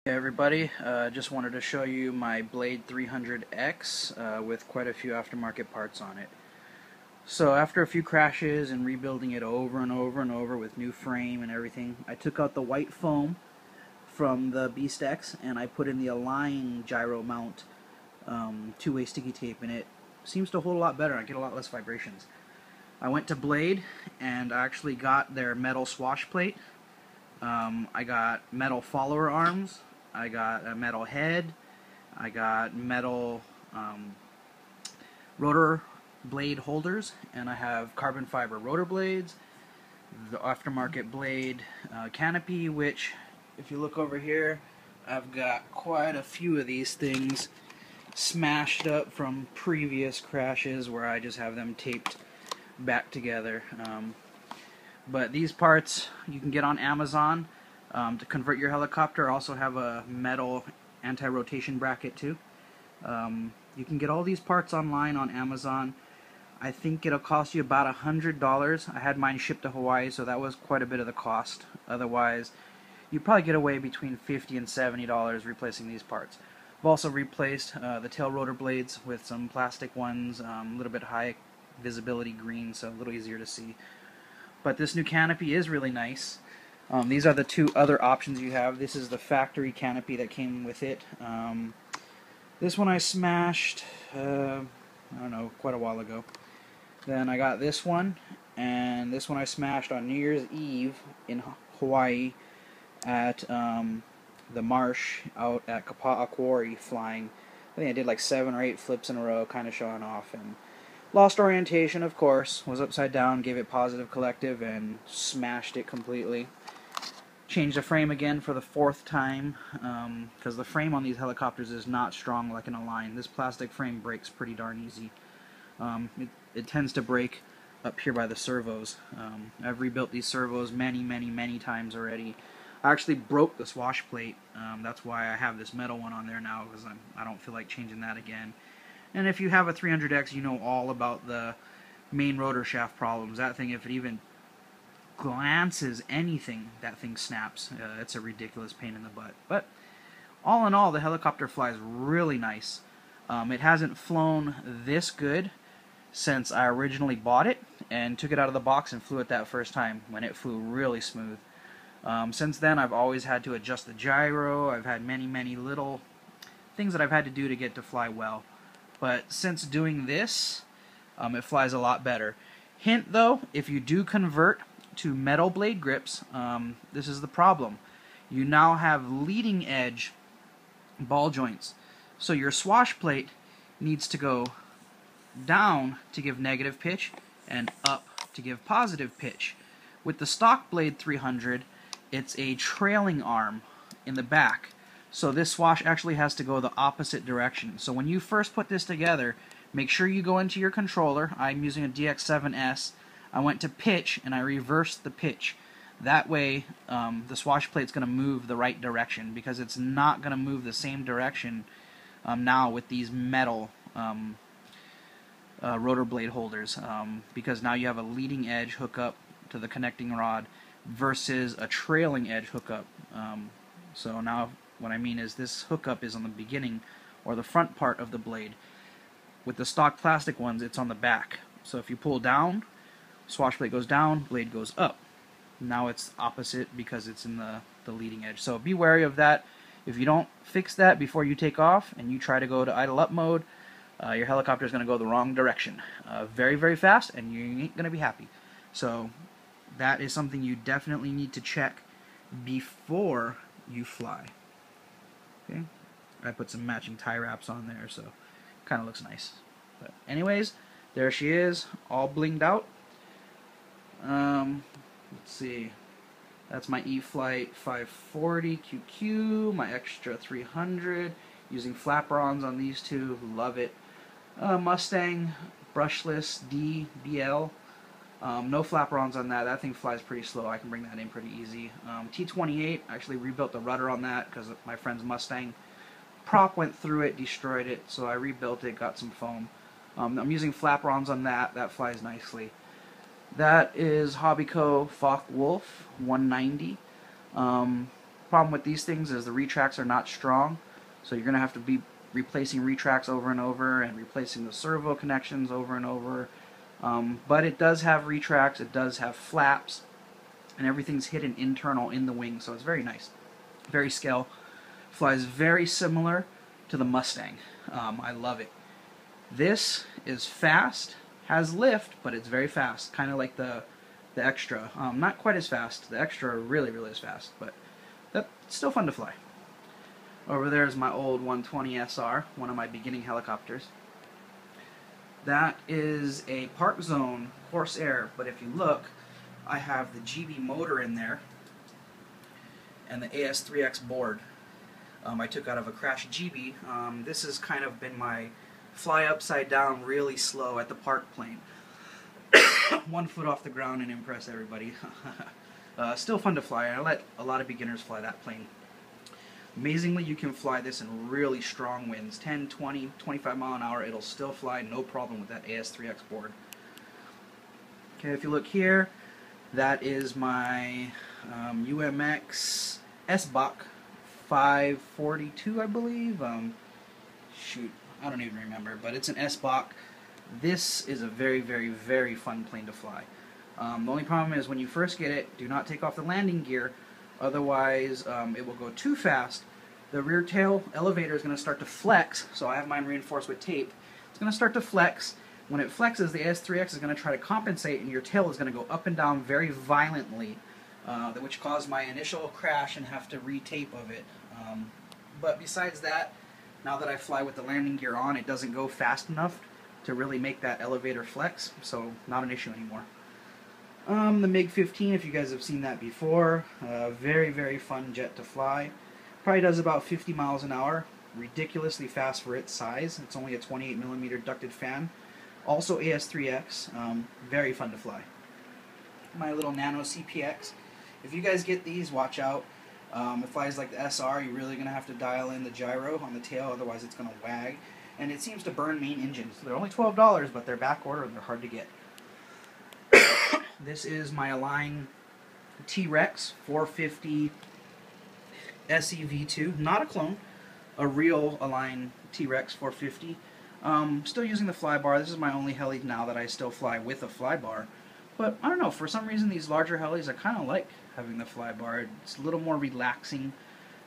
Hey everybody, just wanted to show you my Blade 300X with quite a few aftermarket parts on it. So after a few crashes and rebuilding it over and over and over with new frame and everything, I took out the white foam from the Beast X and I put in the Align gyro mount two-way sticky tape, and it seems to hold a lot better. I get a lot less vibrations. I went to Blade and I actually got their metal swash plate. I got metal follower arms, I got a metal head, I got metal rotor blade holders, and I have carbon fiber rotor blades, the aftermarket blade canopy, which if you look over here, I've got quite a few of these things smashed up from previous crashes where I just have them taped back together. But these parts you can get on Amazon to convert your helicopter. I also have a metal anti-rotation bracket too. You can get all these parts online on Amazon. I think it'll cost you about $100. I had mine shipped to Hawaii, so that was quite a bit of the cost. Otherwise, you probably get away between $50 and $70 replacing these parts. I've also replaced the tail rotor blades with some plastic ones, a little bit high visibility green, so a little easier to see. But this new canopy is really nice. These are the two other options you have. This is the factory canopy that came with it. This one I smashed, I don't know, quite a while ago. Then I got this one, and this one I smashed on New Year's Eve in Hawaii at the marsh out at Kapa'a Quarry flying. I think I did like 7 or 8 flips in a row, kind of showing off, and lost orientation, of course, was upside down, gave it positive collective, and smashed it completely. Changed the frame again for the 4th time, because the frame on these helicopters is not strong like an Align. This plastic frame breaks pretty darn easy. It tends to break up here by the servos. I've rebuilt these servos many times already. I actually broke the swash plate. That's why I have this metal one on there now, because I don't feel like changing that again. And if you have a 300X, you know all about the main rotor shaft problems. That thing, if it even glances anything, that thing snaps. It's a ridiculous pain in the butt. But all in all, the helicopter flies really nice. It hasn't flown this good since I originally bought it and took it out of the box and flew it that first time, when it flew really smooth. Since then, I've always had to adjust the gyro. I've had many little things that I've had to do to get to fly well. But since doing this, it flies a lot better. Hint though, if you do convert to metal blade grips, this is the problem. You now have leading edge ball joints. So your swash plate needs to go down to give negative pitch and up to give positive pitch. With the stock Blade 300, it's a trailing arm in the back. So this swash actually has to go the opposite direction. So when you first put this together, make sure you go into your controller. I'm using a DX7S. I went to pitch and I reversed the pitch. That way the swash plate's going to move the right direction, because it's not going to move the same direction now with these metal rotor blade holders, because now you have a leading edge hookup to the connecting rod versus a trailing edge hookup. So now what I mean is this hookup is on the beginning or the front part of the blade. With the stock plastic ones, it's on the back. So if you pull down, swash plate goes down, blade goes up. Now it's opposite because it's in the leading edge. So be wary of that. If you don't fix that before you take off and you try to go to idle up mode, your helicopter is going to go the wrong direction very fast, and you ain't going to be happy. So that is something you definitely need to check before you fly. Okay, I put some matching tie wraps on there, so kind of looks nice. But anyways, there she is, all blinged out. Let's see. That's my E-flite 540 QQ, my extra 300, using flap-ons on these two, love it. Mustang brushless D BL, no flap-ons on that. That thing flies pretty slow. I can bring that in pretty easy. T28, I actually rebuilt the rudder on that because my friend's Mustang prop went through it, destroyed it, so I rebuilt it, got some foam. I'm using flap-ons on that. That flies nicely. That is Hobby Co. Focke-Wulf 190. Problem with these things is the retracts are not strong, so you're going to have to be replacing retracts over and over and replacing the servo connections over and over. But it does have retracts, it does have flaps, and everything's hidden internal in the wing, so it's very nice. Very scale. Flies very similar to the Mustang. I love it. This is fast, has lift, but it's very fast, kind of like the Extra. Not quite as fast. The Extra really, really is fast, but that's still fun to fly. Over there is my old 120 SR, one of my beginning helicopters. That is a Park Zone Corsair, but if you look, I have the GB motor in there and the AS3X board. I took out of a crashed GB. This has kind of been my fly upside down really slow at the park plane. 1 foot off the ground and impress everybody. Still fun to fly. I let a lot of beginners fly that plane. Amazingly, you can fly this in really strong winds. 10, 20, 25 mile an hour. It'll still fly, no problem with that AS3X board. Okay, if you look here, that is my UMX S-Bach 542, I believe. Shoot, I don't even remember, but it's an S-Bach. This is a very, very, very fun plane to fly. The only problem is when you first get it, do not take off the landing gear, otherwise it will go too fast. The rear tail elevator is going to start to flex, so I have mine reinforced with tape. It's going to start to flex. When it flexes, the AS3X is going to try to compensate, and your tail is going to go up and down very violently, which caused my initial crash and have to re-tape of it. But besides that, now that I fly with the landing gear on, it doesn't go fast enough to really make that elevator flex, so not an issue anymore. The MiG-15, if you guys have seen that before, very, very fun jet to fly. Probably does about 50 miles an hour, ridiculously fast for its size. It's only a 28mm ducted fan. Also AS3X, very fun to fly. My little Nano CPX. If you guys get these, watch out. It flies like the SR, you're really going to have to dial in the gyro on the tail, otherwise it's going to wag. And it seems to burn main engines. They're only $12, but they're back order and they're hard to get. This is my Align T-Rex 450 SEV2. Not a clone, a real Align T-Rex 450. Still using the fly bar. This is my only heli now that I still fly with a fly bar. But I don't know, for some reason these larger helis, I kind of like having the fly bar. It's a little more relaxing,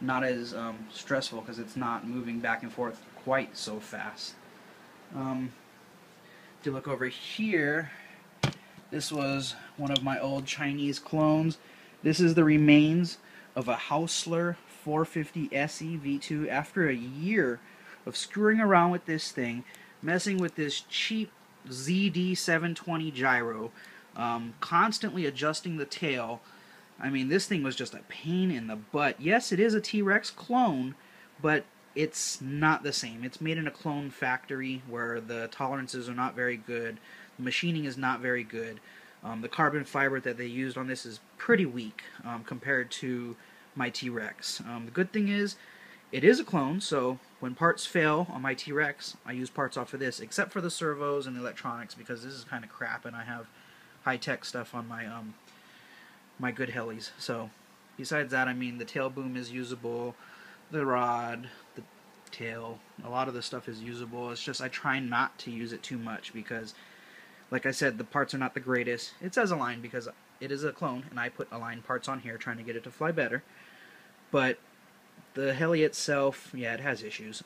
not as stressful because it's not moving back and forth quite so fast. If you look over here, this was one of my old Chinese clones. This is the remains of a Hausler 450 SE V2 after a year of screwing around with this thing, messing with this cheap ZD720 gyro, constantly adjusting the tail. I mean, this thing was just a pain in the butt. Yes, it is a T-Rex clone, but it's not the same. It's made in a clone factory where the tolerances are not very good. The machining is not very good. The carbon fiber that they used on this is pretty weak compared to my T-Rex. The good thing is, it is a clone, so when parts fail on my T-Rex, I use parts off of this, except for the servos and the electronics, because this is kind of crap, and I have high-tech stuff on my my good helis. So, besides that, I mean, the tail boom is usable, the rod, the tail, a lot of the stuff is usable. It's just I try not to use it too much because, like I said, the parts are not the greatest. It says Align because it is a clone, and I put Align parts on here trying to get it to fly better. But the heli itself, yeah, it has issues.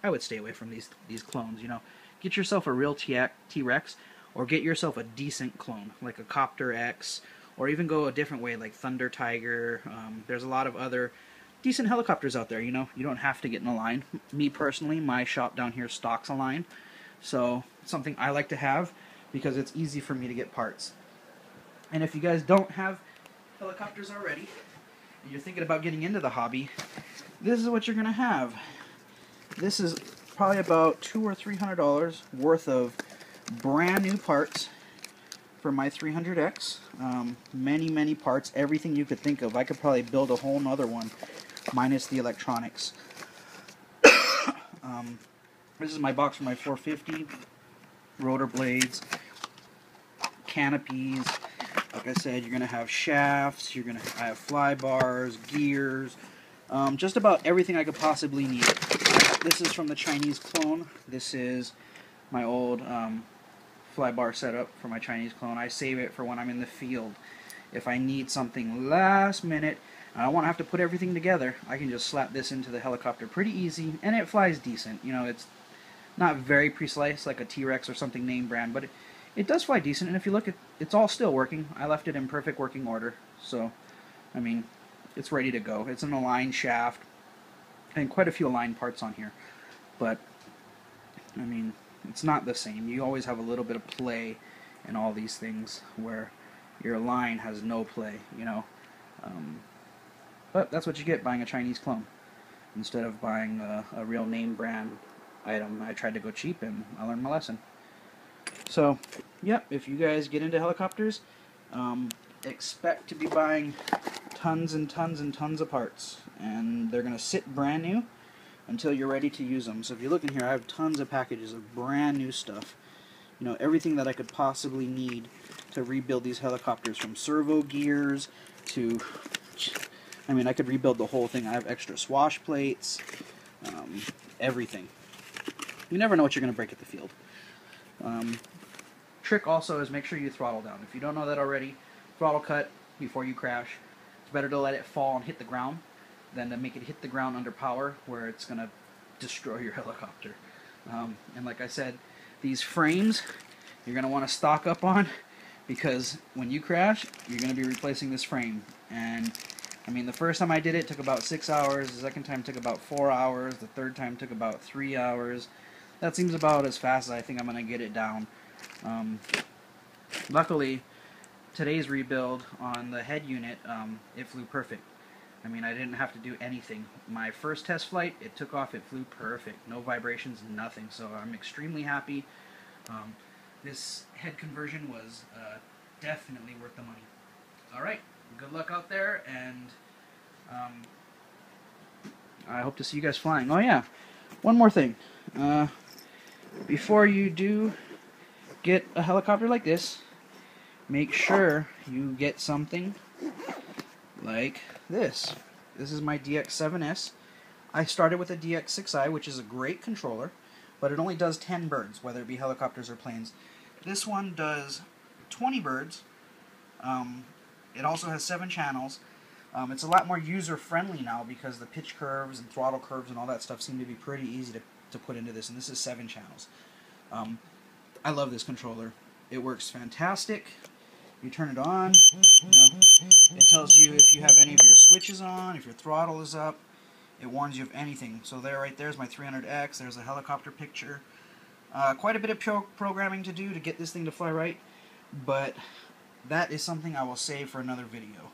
I would stay away from these clones, you know. Get yourself a real T-Rex, or get yourself a decent clone, like a Copter X, or even go a different way, like Thunder Tiger. There's a lot of other decent helicopters out there, you know. You don't have to get an Align. Me personally, my shop down here stocks Align, so it's something I like to have because it's easy for me to get parts. And if you guys don't have helicopters already, and you're thinking about getting into the hobby, this is what you're going to have. This is probably about $200 or $300 worth of brand new parts for my 300X. Many, many parts, everything you could think of. I could probably build a whole nother one, minus the electronics. This is my box for my 450. Rotor blades, canopies. Like I said, you're going to have shafts, I have fly bars, gears, Just about everything I could possibly need. This is from the Chinese clone. This is my old fly bar setup for my Chinese clone. I save it for when I'm in the field. If I need something last minute, and I don't want to have to put everything together, I can just slap this into the helicopter pretty easy, and it flies decent. You know, it's not very precise like a T-Rex or something name brand, but it does fly decent, and if you look, it's all still working. I left it in perfect working order, so, I mean, it's ready to go. It's an aligned shaft, and quite a few aligned parts on here, but, I mean, it's not the same. You always have a little bit of play in all these things, where your line has no play, you know. But that's what you get buying a Chinese clone. Instead of buying a real name brand item, I tried to go cheap, and I learned my lesson. So, yep, if you guys get into helicopters, expect to be buying tons and tons and tons of parts, and they're going to sit brand new until you're ready to use them. So if you look in here, I have tons of packages of brand new stuff. You know, everything that I could possibly need to rebuild these helicopters, from servo gears to, I mean, I could rebuild the whole thing. I have extra swash plates, everything. You never know what you're going to break at the field. Trick also is make sure you throttle down. If you don't know that already, throttle cut before you crash. It's better to let it fall and hit the ground than to make it hit the ground under power, where it's going to destroy your helicopter. And like I said, these frames you're going to want to stock up on, because when you crash, you're going to be replacing this frame. And I mean, the first time I did it took about 6 hours, the second time took about 4 hours, the third time took about 3 hours. That seems about as fast as I think I'm going to get it down. Luckily, today's rebuild on the head unit, it flew perfect. I mean, I didn't have to do anything. My first test flight, it took off, it flew perfect. No vibrations, nothing. So I'm extremely happy. This head conversion was definitely worth the money. Alright, good luck out there, and I hope to see you guys flying. Oh yeah, one more thing. Before you do get a helicopter like this, make sure you get something like this. This is my DX7S. I started with a DX6i, which is a great controller, but it only does 10 birds, whether it be helicopters or planes. This one does 20 birds. It also has 7 channels. It's a lot more user-friendly now, because the pitch curves and throttle curves and all that stuff seem to be pretty easy to put into this, and this is 7 channels. I love this controller. It works fantastic. You turn it on, you know, it tells you if you have any of your switches on, if your throttle is up. It warns you of anything. So there, right there's my 300X. There's a helicopter picture. Quite a bit of programming to do to get this thing to fly right, but that is something I will save for another video.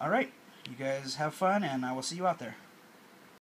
Alright, you guys have fun, and I will see you out there.